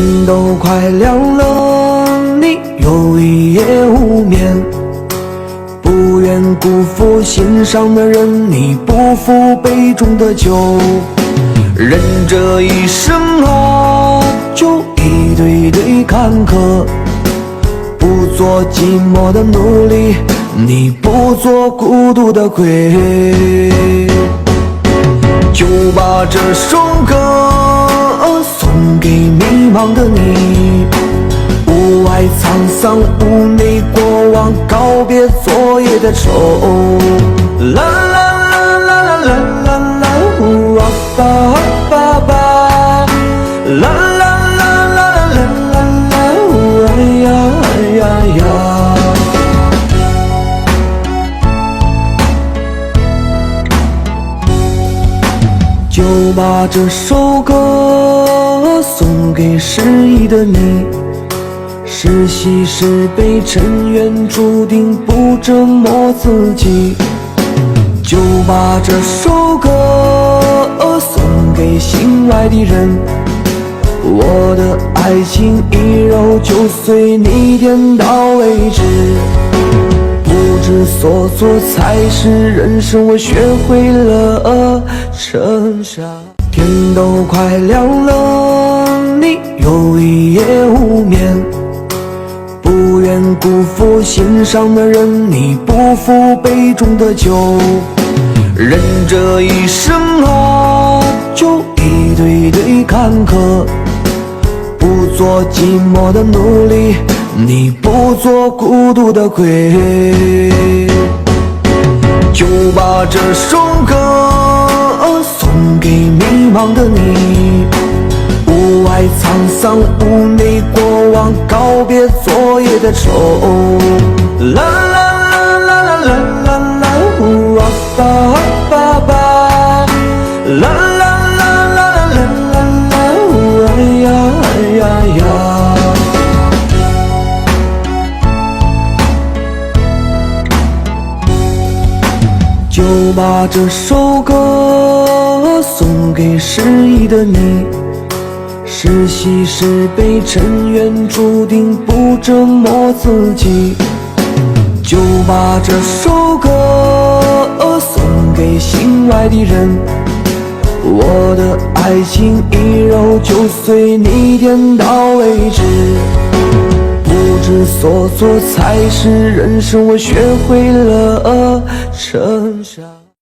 天都快亮了，你又一夜无眠，不愿辜负心上的人，你不负杯中的酒。人这一生啊，就一堆堆坎坷，不做寂寞的奴隶，你不做孤独的鬼。就把这首歌送给迷茫的你，无爱沧桑，无内过往，告别昨夜的愁。啦啦啦啦啦啦啦啦，呜啊吧吧吧，啦啦啦啦啦啦啦啦，呜哎呀哎呀呀。就把这首歌送给失意的你，是喜是悲，尘缘注定不折磨自己。就把这首歌送给心外的人，我的爱情一揉就碎，你点到为止。不知所措才是人生，我学会了承受。天都快亮了，你又一夜无眠，不愿辜负心上的人，你不负杯中的酒。人这一生啊，就一堆堆坎坷，不做寂寞的奴隶，你不做孤独的鬼。就把这首歌送给迷茫的你，无爱沧桑，无内过往，告别昨夜的愁。啦啦啦啦啦啦啦啦，呜啊吧吧吧，啦啦啦啦啦啦啦啦，呜哎呀哎呀呀。就把这首歌送给失意的你，是喜是悲，尘缘注定不折磨自己。就把这首歌送给心外的人，我的爱情一揉就碎，你点到为止。不知所措才是人生，我学会了承受。